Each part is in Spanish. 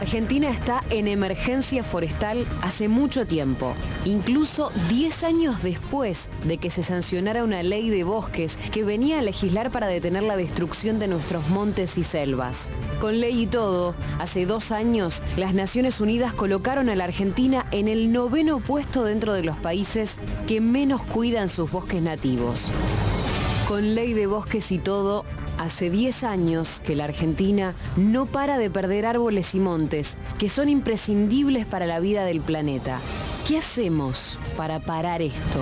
Argentina está en emergencia forestal hace mucho tiempo, incluso 10 años después de que se sancionara una ley de bosques que venía a legislar para detener la destrucción de nuestros montes y selvas. Con ley y todo, hace 2 años, las Naciones Unidas colocaron a la Argentina en el 9º puesto dentro de los países que menos cuidan sus bosques nativos. Con ley de bosques y todo, hace 10 años que la Argentina no para de perder árboles y montes que son imprescindibles para la vida del planeta. ¿Qué hacemos para parar esto?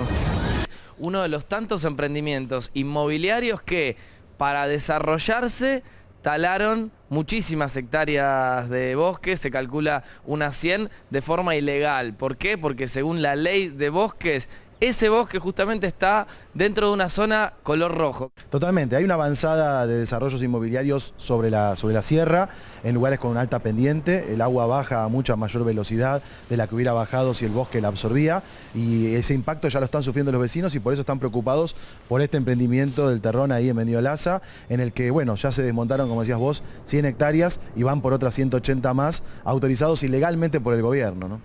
Uno de los tantos emprendimientos inmobiliarios que, para desarrollarse, talaron muchísimas hectáreas de bosque, se calcula unas 100 de forma ilegal. ¿Por qué? Porque según la ley de bosques, ese bosque justamente está dentro de una zona color rojo. Totalmente, hay una avanzada de desarrollos inmobiliarios sobre la sierra, en lugares con alta pendiente, el agua baja a mucha mayor velocidad de la que hubiera bajado si el bosque la absorbía, y ese impacto ya lo están sufriendo los vecinos y por eso están preocupados por este emprendimiento del Terrón ahí en Mendiolaza, en el que, bueno, ya se desmontaron, como decías vos, 100 hectáreas y van por otras 180 más, autorizados ilegalmente por el gobierno, ¿no?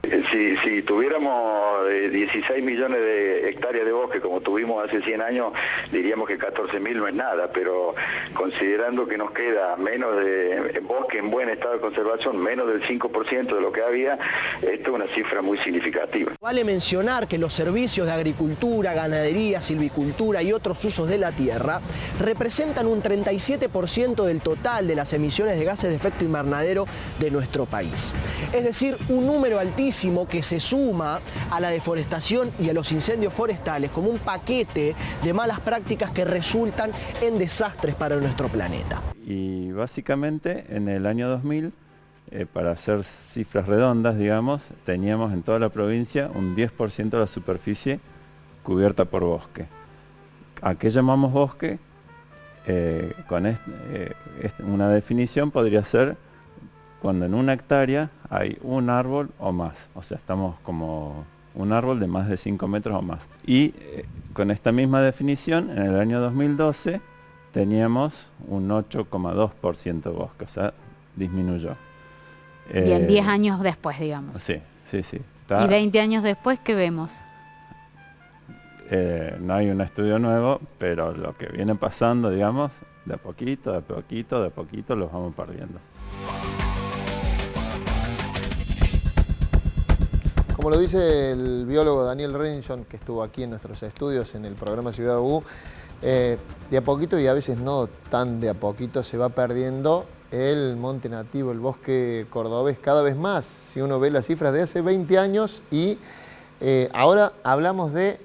Si tuviéramos 16 millones de hectáreas de bosque como tuvimos hace 100 años, diríamos que 14.000 no es nada, pero considerando que nos queda menos de bosque en buen estado de conservación, menos del 5% de lo que había, esto es una cifra muy significativa. Vale mencionar que los servicios de agricultura, ganadería, silvicultura y otros usos de la tierra representan un 37% del total de las emisiones de gases de efecto invernadero de nuestro país. Es decir, un número altísimo que se suma a la deforestación y a los incendios forestales como un paquete de malas prácticas que resultan en desastres para nuestro planeta. Y básicamente en el año 2000, para hacer cifras redondas, digamos, teníamos en toda la provincia un 10% de la superficie cubierta por bosque. ¿A qué llamamos bosque? Con una definición podría ser cuando en una hectárea hay un árbol o más, o sea, estamos como un árbol de más de 5 metros o más. Y con esta misma definición, en el año 2012, teníamos un 8,2% bosque, o sea, disminuyó. Bien, 10 años después, digamos. Sí. ¿Y 20 años después qué vemos? No hay un estudio nuevo, pero lo que viene pasando, digamos, de a poquito los vamos perdiendo. Como lo dice el biólogo Daniel Renison, que estuvo aquí en nuestros estudios en el programa Ciudad U, de a poquito y a veces no tan de a poquito se va perdiendo el monte nativo, el bosque cordobés cada vez más. Si uno ve las cifras de hace 20 años y ahora hablamos de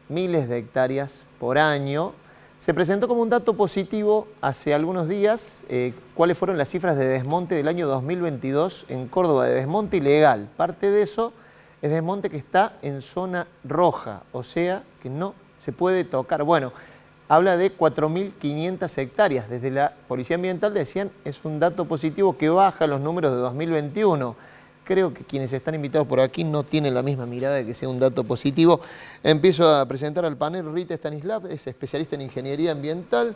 miles de hectáreas por año. Se presentó como un dato positivo hace algunos días cuáles fueron las cifras de desmonte del año 2022 en Córdoba, de desmonte ilegal. Parte de eso es desmonte que está en zona roja, o sea que no se puede tocar. Bueno, habla de 4.500 hectáreas. Desde la Policía Ambiental decían es un dato positivo que baja los números de 2021. Creo que quienes están invitados por aquí no tienen la misma mirada de que sea un dato positivo. Empiezo a presentar al panel. Rita Stanislav es especialista en ingeniería ambiental.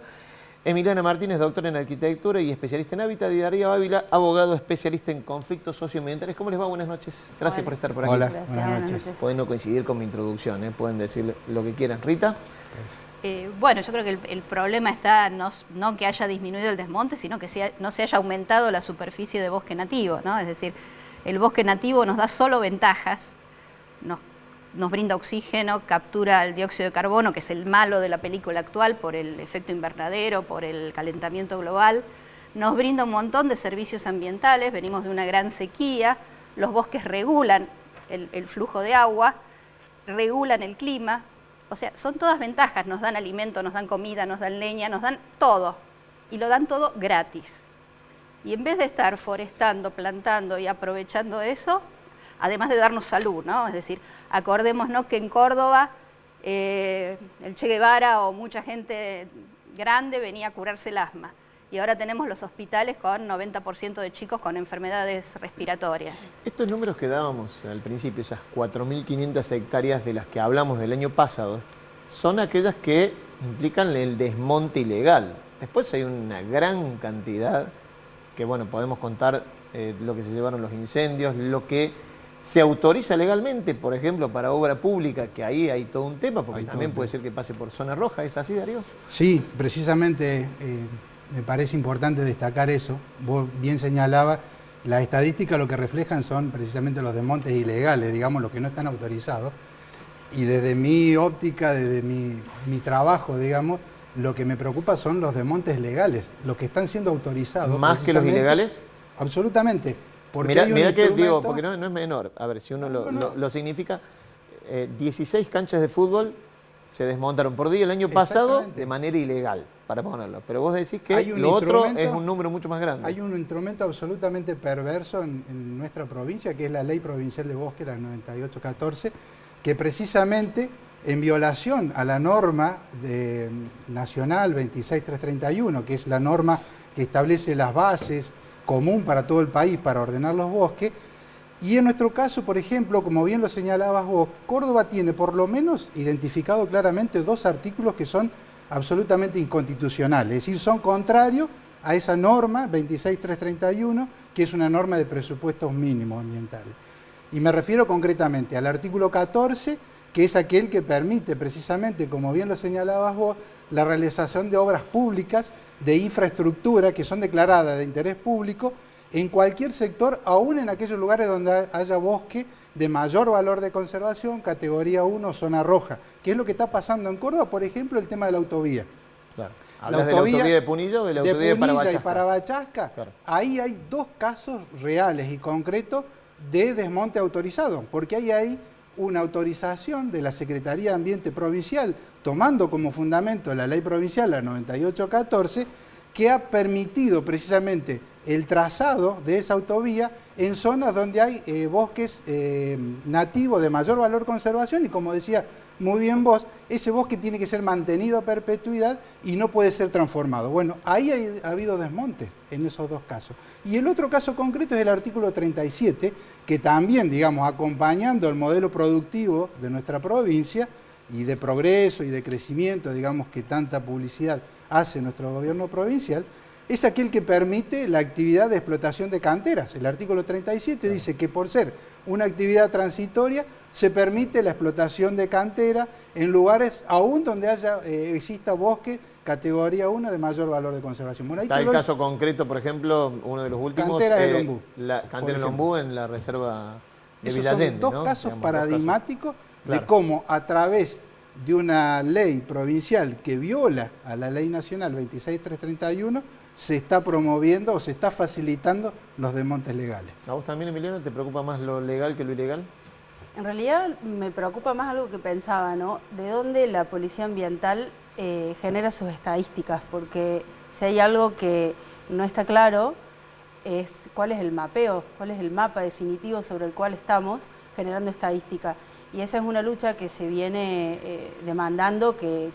Emiliana Martínez, doctora en arquitectura y especialista en hábitat. Y Darío Ávila, abogado especialista en conflictos socioambientales. ¿Cómo les va? Buenas noches. Gracias por estar por aquí. Hola, buenas noches. Pueden no coincidir con mi introducción, pueden decir lo que quieran. Rita. Bueno, yo creo que el problema está no que haya disminuido el desmonte, sino que no se haya aumentado la superficie de bosque nativo, ¿no? Es decir, el bosque nativo nos da solo ventajas, nos brinda oxígeno, captura el dióxido de carbono, que es el malo de la película actual por el efecto invernadero, por el calentamiento global, nos brinda un montón de servicios ambientales, venimos de una gran sequía, los bosques regulan el flujo de agua, regulan el clima, o sea, son todas ventajas, nos dan alimento, nos dan comida, nos dan leña, nos dan todo, y lo dan todo gratis. Y en vez de estar forestando, plantando y aprovechando eso, además de darnos salud, ¿no? Es decir, acordémonos que en Córdoba el Che Guevara o mucha gente grande venía a curarse el asma. Y ahora tenemos los hospitales con 90% de chicos con enfermedades respiratorias. Estos números que dábamos al principio, esas 4.500 hectáreas de las que hablamos del año pasado, son aquellas que implican el desmonte ilegal. Después hay una gran cantidad que, bueno, podemos contar lo que se llevaron los incendios, lo que se autoriza legalmente, por ejemplo, para obra pública, que ahí hay todo un tema, porque también puede ser que pase por zona roja, ¿es así, Darío? Sí, precisamente me parece importante destacar eso. Vos bien señalabas, las estadísticas lo que reflejan son precisamente los desmontes ilegales, digamos, los que no están autorizados. Y desde mi óptica, desde mi trabajo, digamos, lo que me preocupa son los desmontes legales, los que están siendo autorizados. ¿Más que los ilegales? Absolutamente. Mirá que digo, porque no es menor. A ver, si uno lo significa, 16 canchas de fútbol se desmontaron por día el año pasado de manera ilegal, para ponerlo. Pero vos decís que lo otro es un número mucho más grande. Hay un instrumento absolutamente perverso en nuestra provincia, que es la Ley Provincial de Bosque, la 9814, que precisamente en violación a la norma nacional 26331, que es la norma que establece las bases común para todo el país para ordenar los bosques, y en nuestro caso, por ejemplo, como bien lo señalabas vos, Córdoba tiene por lo menos identificado claramente 2 artículos que son absolutamente inconstitucionales, es decir, son contrarios a esa norma 26331, que es una norma de presupuestos mínimos ambientales. Y me refiero concretamente al artículo 14, que es aquel que permite precisamente, como bien lo señalabas vos, la realización de obras públicas de infraestructura que son declaradas de interés público en cualquier sector, aún en aquellos lugares donde haya bosque de mayor valor de conservación, categoría 1, zona roja, que es lo que está pasando en Córdoba, por ejemplo, el tema de la autovía. Claro. ¿Hablas de la autovía de Punilla o de la autovía de Parabachasca? Y Parabachasca, claro. Ahí hay 2 casos reales y concretos de desmonte autorizado, porque ahí hay una autorización de la Secretaría de Ambiente Provincial, tomando como fundamento la ley provincial, la 9814, que ha permitido precisamente el trazado de esa autovía en zonas donde hay bosques nativos de mayor valor conservación y, como decía muy bien vos, ese bosque tiene que ser mantenido a perpetuidad y no puede ser transformado. Bueno, ahí ha habido desmontes en esos 2 casos. Y el otro caso concreto es el artículo 37, que también, digamos, acompañando el modelo productivo de nuestra provincia y de progreso y de crecimiento, digamos, que tanta publicidad hace nuestro gobierno provincial, es aquel que permite la actividad de explotación de canteras. El artículo 37 dice que por ser una actividad transitoria se permite la explotación de cantera en lugares aún donde exista bosque categoría 1 de mayor valor de conservación. Bueno, está el caso concreto, por ejemplo, uno de los últimos, Canteras del Ombú. La Cantera del Ombú en la reserva de Villayende. Son 2 casos paradigmáticos de cómo a través de una ley provincial que viola a la ley nacional 26331 se está promoviendo o se está facilitando los desmontes legales. ¿A vos también, Emiliano, te preocupa más lo legal que lo ilegal? En realidad me preocupa más algo que pensaba, ¿no? De dónde la policía ambiental genera sus estadísticas, porque si hay algo que no está claro es cuál es el mapeo, cuál es el mapa definitivo sobre el cual estamos generando estadística. Y esa es una lucha que se viene demandando que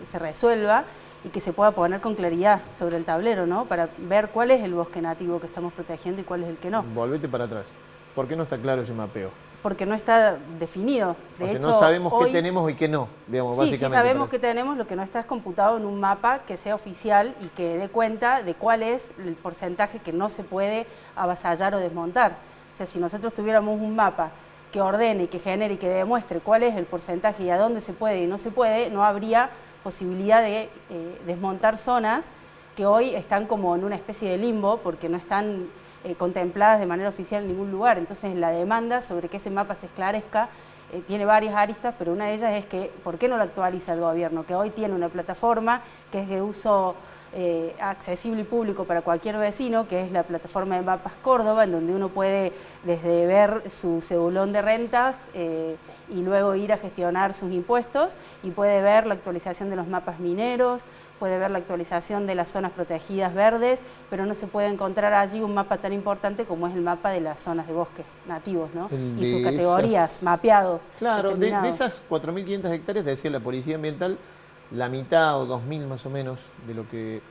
se resuelva y que se pueda poner con claridad sobre el tablero, ¿no? Para ver cuál es el bosque nativo que estamos protegiendo y cuál es el que no. Volvete para atrás. ¿Por qué no está claro ese mapeo? Porque no está definido. De hecho, no sabemos qué tenemos y qué no, digamos, básicamente. Sí sabemos qué tenemos, lo que no está es computado en un mapa que sea oficial y que dé cuenta de cuál es el porcentaje que no se puede avasallar o desmontar. O sea, si nosotros tuviéramos un mapa que ordene, que genere y que demuestre cuál es el porcentaje y a dónde se puede y no se puede, no habría posibilidad de desmontar zonas que hoy están como en una especie de limbo porque no están contempladas de manera oficial en ningún lugar. Entonces la demanda sobre que ese mapa se esclarezca tiene varias aristas, pero una de ellas es que ¿por qué no lo actualiza el gobierno? Que hoy tiene una plataforma que es de uso accesible y público para cualquier vecino, que es la plataforma de Mapas Córdoba, en donde uno puede desde ver su cedulón de rentas y luego ir a gestionar sus impuestos y puede ver la actualización de los mapas mineros, puede ver la actualización de las zonas protegidas verdes, pero no se puede encontrar allí un mapa tan importante como es el mapa de las zonas de bosques nativos, ¿no? Y sus categorías, mapeados. Claro, de esas 4.500 hectáreas, decía la Policía Ambiental, la mitad o 2.000 más o menos de lo que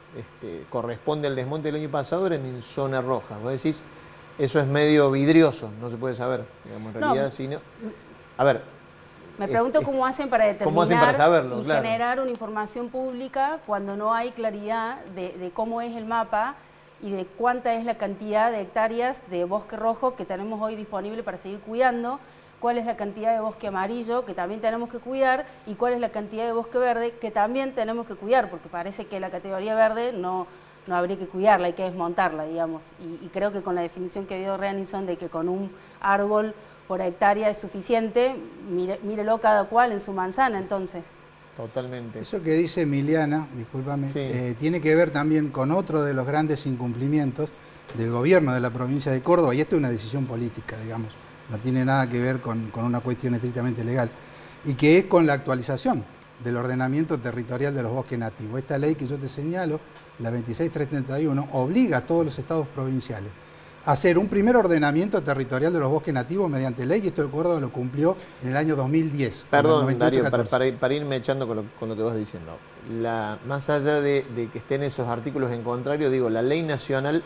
corresponde al desmonte del año pasado eran en zona roja. Vos decís, eso es medio vidrioso, no se puede saber, digamos, en realidad, sino... A ver... Me pregunto cómo hacen para determinar ¿cómo hacen para saberlo, y generar una información pública cuando no hay claridad de cómo es el mapa y de cuánta es la cantidad de hectáreas de bosque rojo que tenemos hoy disponible para seguir cuidando, cuál es la cantidad de bosque amarillo que también tenemos que cuidar y cuál es la cantidad de bosque verde que también tenemos que cuidar, porque parece que la categoría verde no habría que cuidarla, hay que desmontarla, digamos. Y creo que con la definición que dio Renison de que con un árbol por hectárea es suficiente, mírelo cada cual en su manzana, entonces. Totalmente. Eso que dice Emiliana, discúlpame, sí. Tiene que ver también con otro de los grandes incumplimientos del gobierno de la provincia de Córdoba, y esto es una decisión política, digamos, no tiene nada que ver con una cuestión estrictamente legal, y que es con la actualización del ordenamiento territorial de los bosques nativos. Esta ley que yo te señalo, la 26331, obliga a todos los estados provinciales a hacer un primer ordenamiento territorial de los bosques nativos mediante ley, y esto el Córdoba lo cumplió en el año 2010. Perdón, Darío, para irme echando con lo que vas diciendo. Más allá de que estén esos artículos en contrario, digo, la ley nacional,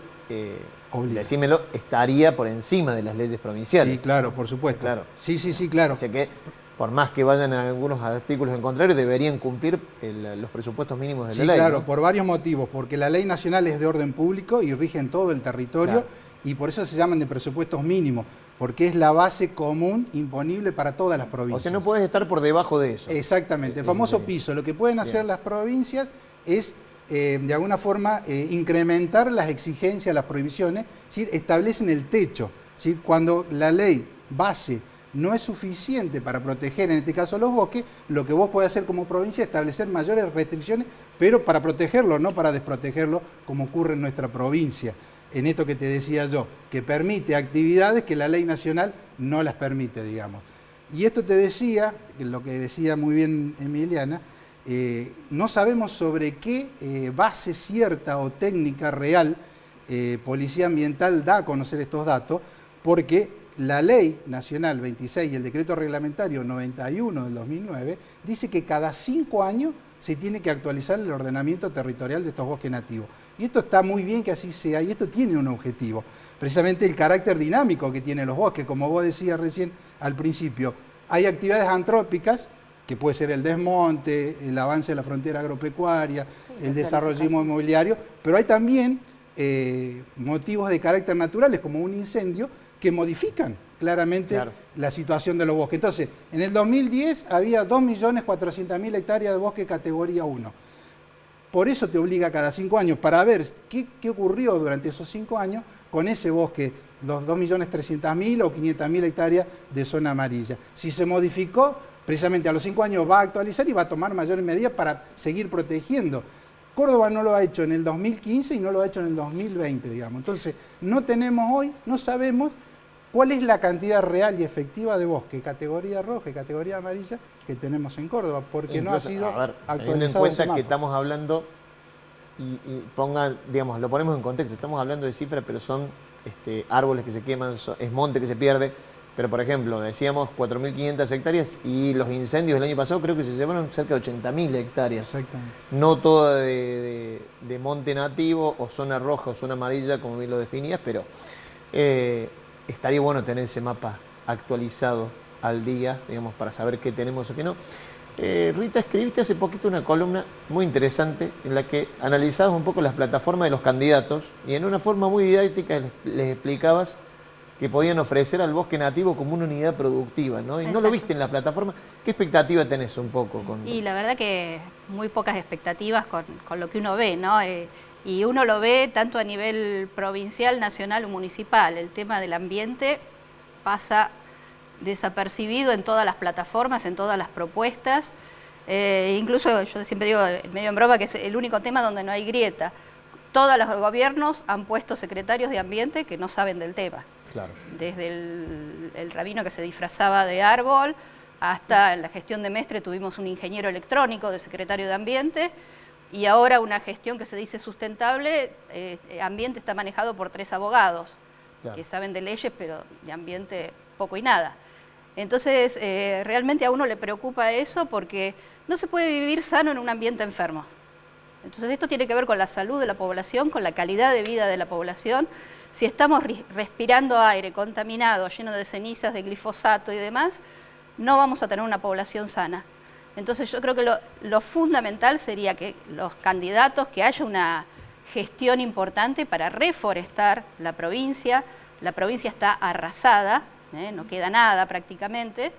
decímelo, estaría por encima de las leyes provinciales. Sí, claro, por supuesto. Claro. Sí, claro. O sea que, por más que vayan a algunos artículos en contrario, deberían cumplir los presupuestos mínimos de la ley. Sí, claro, ¿no? por varios motivos, porque la ley nacional es de orden público y rige en todo el territorio, claro, y por eso se llaman de presupuestos mínimos, porque es la base común imponible para todas las provincias. O sea, no puedes estar por debajo de eso. Exactamente, el famoso piso. Lo que pueden hacer las provincias es, de alguna forma, incrementar las exigencias, las prohibiciones, ¿sí? Establecen el techo, ¿sí? Cuando la ley base no es suficiente para proteger, en este caso, los bosques, lo que vos podés hacer como provincia es establecer mayores restricciones, pero para protegerlo, no para desprotegerlo, como ocurre en nuestra provincia. En esto que te decía yo, que permite actividades que la ley nacional no las permite, digamos. Y esto te decía, lo que decía muy bien Emiliana, no sabemos sobre qué base cierta o técnica real Policía Ambiental da a conocer estos datos, porque la ley nacional 26 y el decreto reglamentario 91 del 2009 dice que cada 5 años se tiene que actualizar el ordenamiento territorial de estos bosques nativos. Y esto está muy bien que así sea, y esto tiene un objetivo, precisamente el carácter dinámico que tienen los bosques, como vos decías recién al principio. Hay actividades antrópicas, que puede ser el desmonte, el avance de la frontera agropecuaria, el desarrollismo inmobiliario, pero hay también motivos de carácter naturales, como un incendio, que modifican claramente la situación de los bosques. Entonces, en el 2010 había 2.400.000 hectáreas de bosque categoría 1. Por eso te obliga cada 5 años, para ver qué ocurrió durante esos 5 años con ese bosque, los 2.300.000 o 500.000 hectáreas de zona amarilla. Si se modificó, precisamente a los 5 años va a actualizar y va a tomar mayores medidas para seguir protegiendo. Córdoba no lo ha hecho en el 2015 y no lo ha hecho en el 2020, digamos. Entonces, no tenemos hoy, no sabemos cuál es la cantidad real y efectiva de bosque, categoría roja y categoría amarilla, que tenemos en Córdoba, porque incluso, no ha sido actualizado. Teniendo en cuenta que estamos hablando, digamos, lo ponemos en contexto, estamos hablando de cifras, pero son árboles que se queman, es monte que se pierde. Pero, por ejemplo, decíamos 4.500 hectáreas y los incendios del año pasado creo que se llevaron cerca de 80.000 hectáreas. Exactamente. No toda de monte nativo o zona roja o zona amarilla, como bien lo definías, pero estaría bueno tener ese mapa actualizado al día, digamos, para saber qué tenemos o qué no. Rita, escribiste hace poquito una columna muy interesante en la que analizabas un poco las plataformas de los candidatos y en una forma muy didáctica les explicabas que podían ofrecer al bosque nativo como una unidad productiva, ¿no? Y Exacto. No lo viste en la plataforma. ¿Qué expectativa tenés un poco? Y la verdad que muy pocas expectativas con lo que uno ve, ¿no? Y uno lo ve tanto a nivel provincial, nacional o municipal. El tema del ambiente pasa desapercibido en todas las plataformas, en todas las propuestas. Incluso yo siempre digo, medio en broma, que es el único tema donde no hay grieta. Todos los gobiernos han puesto secretarios de ambiente que no saben del tema. Claro. Desde el rabino que se disfrazaba de árbol hasta en la gestión de Mestre tuvimos un ingeniero electrónico de secretario de Ambiente y ahora una gestión que se dice sustentable, Ambiente está manejado por 3 abogados que saben de leyes pero de ambiente poco y nada. Entonces realmente a uno le preocupa eso porque no se puede vivir sano en un ambiente enfermo. Entonces esto tiene que ver con la salud de la población, con la calidad de vida de la población. Si estamos respirando aire contaminado, lleno de cenizas, de glifosato y demás, no vamos a tener una población sana. Entonces yo creo que lo fundamental sería que los candidatos, que haya una gestión importante para reforestar la provincia. La provincia está arrasada, no queda nada prácticamente,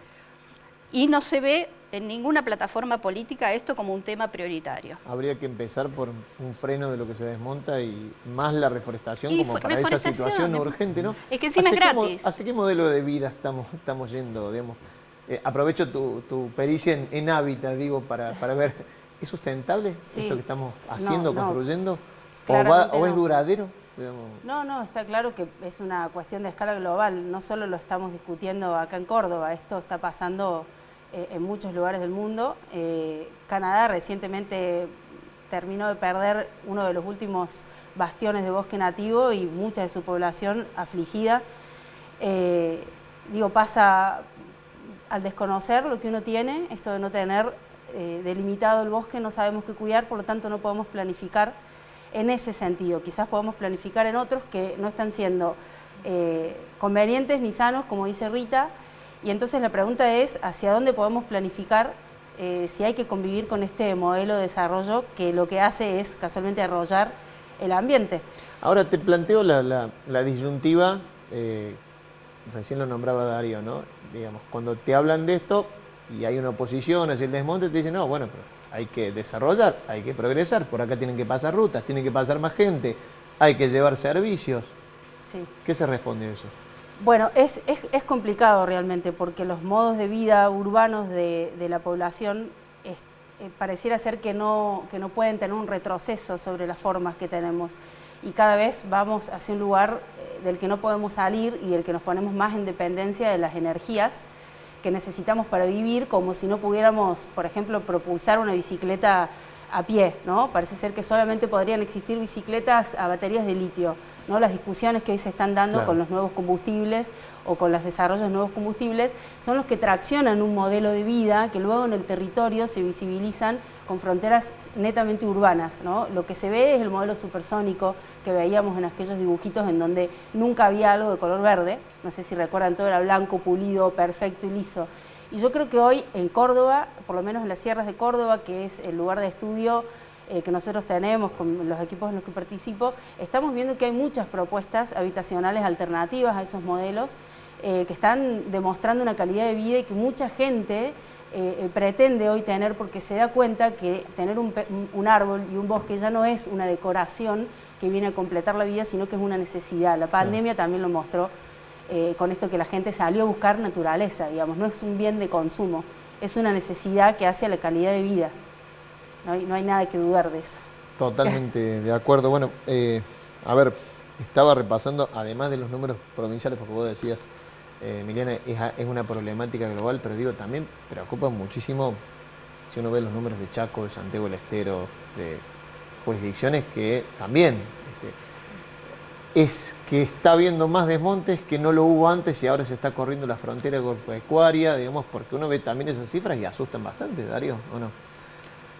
y no se ve en ninguna plataforma política esto como un tema prioritario. Habría que empezar por un freno de lo que se desmonta y más la reforestación como para esa situación urgente, ¿no? Es que encima es gratis. ¿Hacia qué modelo de vida estamos yendo, digamos? Aprovecho tu pericia en hábitat, digo, para ver, ¿es sustentable esto que estamos haciendo, construyendo? ¿O es duradero? No, está claro que es una cuestión de escala global. No solo lo estamos discutiendo acá en Córdoba, esto está pasando en muchos lugares del mundo. Canadá recientemente terminó de perder uno de los últimos bastiones de bosque nativo y mucha de su población afligida. Pasa al desconocer lo que uno tiene, esto de no tener delimitado el bosque, no sabemos qué cuidar, por lo tanto no podemos planificar en ese sentido. Quizás podemos planificar en otros que no están siendo convenientes ni sanos, como dice Rita, y entonces la pregunta es hacia dónde podemos planificar si hay que convivir con este modelo de desarrollo que lo que hace es casualmente arrollar el ambiente. Ahora te planteo la disyuntiva, recién lo nombraba Darío, ¿no? Digamos, cuando te hablan de esto y hay una oposición hacia el desmonte, te dicen, no, bueno, pero hay que desarrollar, hay que progresar, por acá tienen que pasar rutas, tienen que pasar más gente, hay que llevar servicios. Sí. ¿Qué se responde a eso? Bueno, es complicado realmente porque los modos de vida urbanos de la población pareciera ser que no pueden tener un retroceso sobre las formas que tenemos y cada vez vamos hacia un lugar del que no podemos salir y del que nos ponemos más en dependencia de las energías que necesitamos para vivir, como si no pudiéramos, por ejemplo, propulsar una bicicleta a pie, ¿no? Parece ser que solamente podrían existir bicicletas a baterías de litio, ¿no? Las discusiones que hoy se están dando con los nuevos combustibles o con los desarrollos de nuevos combustibles son los que traccionan un modelo de vida que luego en el territorio se visibilizan con fronteras netamente urbanas, ¿no? Lo que se ve es el modelo supersónico que veíamos en aquellos dibujitos en donde nunca había algo de color verde, no sé si recuerdan, todo era blanco, pulido, perfecto y liso. Y yo creo que hoy en Córdoba, por lo menos en las sierras de Córdoba, que es el lugar de estudio que nosotros tenemos con los equipos en los que participo, estamos viendo que hay muchas propuestas habitacionales alternativas a esos modelos que están demostrando una calidad de vida y que mucha gente pretende hoy tener porque se da cuenta que tener un árbol y un bosque ya no es una decoración que viene a completar la vida, sino que es una necesidad. La pandemia también lo mostró con esto que la gente salió a buscar naturaleza, digamos, no es un bien de consumo, es una necesidad que hace a la calidad de vida. No hay nada que dudar de eso. Totalmente de acuerdo. Bueno, a ver, estaba repasando, además de los números provinciales, porque vos decías, Emiliana, es una problemática global, pero digo, también preocupa muchísimo si uno ve los números de Chaco, de Santiago del Estero, de jurisdicciones que también es que está habiendo más desmontes que no lo hubo antes y ahora se está corriendo la frontera agropecuaria, digamos, porque uno ve también esas cifras y asustan bastante, Darío, ¿o no?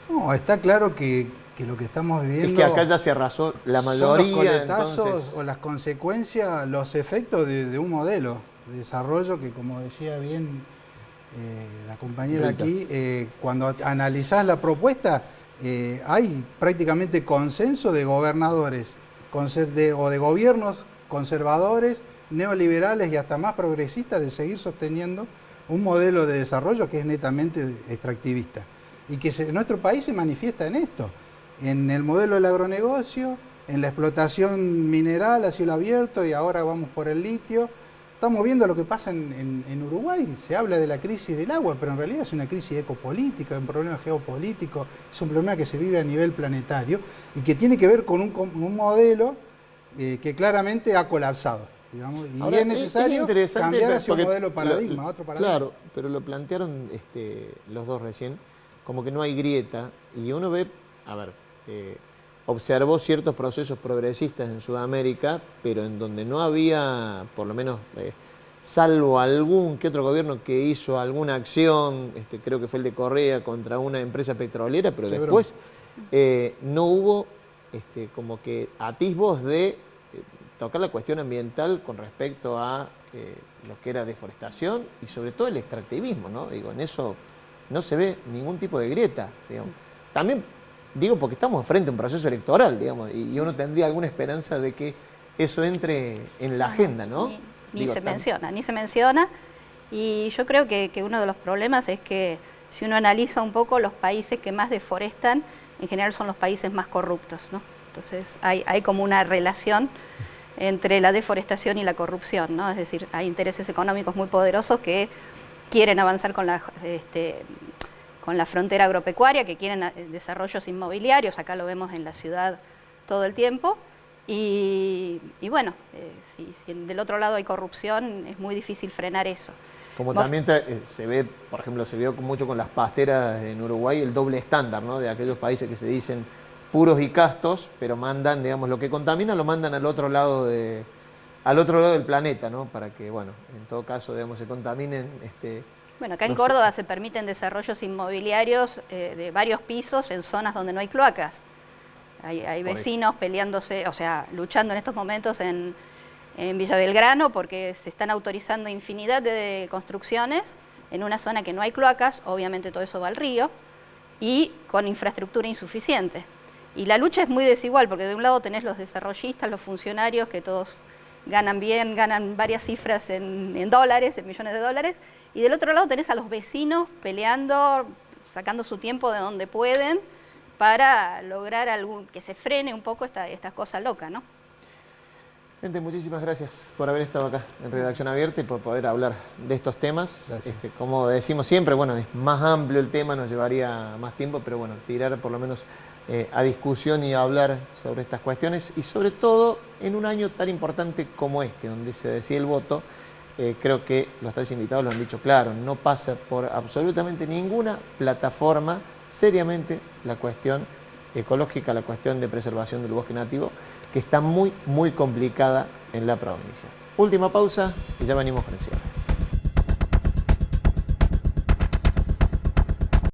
No, está claro que lo que estamos viviendo... Es que acá ya se arrasó la mayoría. Son los coletazos o las consecuencias, los efectos de un modelo de desarrollo que, como decía bien la compañera aquí, cuando analizás la propuesta, hay prácticamente consenso de gobernadores o de gobiernos conservadores, neoliberales y hasta más progresistas de seguir sosteniendo un modelo de desarrollo que es netamente extractivista. Y que en nuestro país se manifiesta en esto, en el modelo del agronegocio, en la explotación mineral a cielo abierto y ahora vamos por el litio. Estamos viendo lo que pasa en Uruguay, se habla de la crisis del agua, pero en realidad es una crisis ecopolítica, un problema geopolítico, es un problema que se vive a nivel planetario y que tiene que ver con un modelo que claramente ha colapsado. Digamos, y ahora, es necesario cambiar hacia un modelo paradigma, otro paradigma. Claro, pero lo plantearon los dos recién, como que no hay grieta, y uno ve, a ver, observó ciertos procesos progresistas en Sudamérica, pero en donde no había, por lo menos, salvo algún que otro gobierno que hizo alguna acción, creo que fue el de Correa contra una empresa petrolera, pero después no hubo como que atisbos de tocar la cuestión ambiental con respecto a lo que era deforestación y sobre todo el extractivismo, ¿no? Digo, en eso no se ve ningún tipo de grieta, digamos. También Digo porque estamos frente a un proceso electoral, digamos, y uno tendría alguna esperanza de que eso entre en la agenda, ¿no? Ni se menciona. Y yo creo que uno de los problemas es que si uno analiza un poco, los países que más deforestan en general son los países más corruptos, ¿no? Entonces hay como una relación entre la deforestación y la corrupción, ¿no? Es decir, hay intereses económicos muy poderosos que quieren avanzar con la frontera agropecuaria, que quieren desarrollos inmobiliarios, acá lo vemos en la ciudad todo el tiempo, y bueno, si del otro lado hay corrupción, es muy difícil frenar eso. Como también se ve, por ejemplo, se vio mucho con las pasteras en Uruguay, el doble estándar, ¿no? De aquellos países que se dicen puros y castos, pero mandan, digamos, lo que contamina lo mandan al otro lado del planeta, ¿no? Para que, bueno, en todo caso, digamos, se contaminen. Bueno, acá en Córdoba se permiten desarrollos inmobiliarios de varios pisos en zonas donde no hay cloacas. Hay vecinos peleándose, o sea, luchando en estos momentos en Villa Belgrano porque se están autorizando infinidad de construcciones en una zona que no hay cloacas, obviamente todo eso va al río, y con infraestructura insuficiente. Y la lucha es muy desigual, porque de un lado tenés los desarrollistas, los funcionarios, que todos ganan bien, ganan varias cifras en dólares, en millones de dólares, y del otro lado tenés a los vecinos peleando, sacando su tiempo de donde pueden, para lograr que se frene un poco esta cosa loca, ¿no? Gente, muchísimas gracias por haber estado acá en Redacción Abierta y por poder hablar de estos temas. Como decimos siempre, bueno, es más amplio el tema, nos llevaría más tiempo, pero bueno, tirar por lo menos a discusión y a hablar sobre estas cuestiones y sobre todo en un año tan importante como este, donde se decide el voto. Creo que los tres invitados lo han dicho claro, no pasa por absolutamente ninguna plataforma seriamente la cuestión ecológica, la cuestión de preservación del bosque nativo, que está muy, muy complicada en la provincia. Última pausa y ya venimos con el cierre.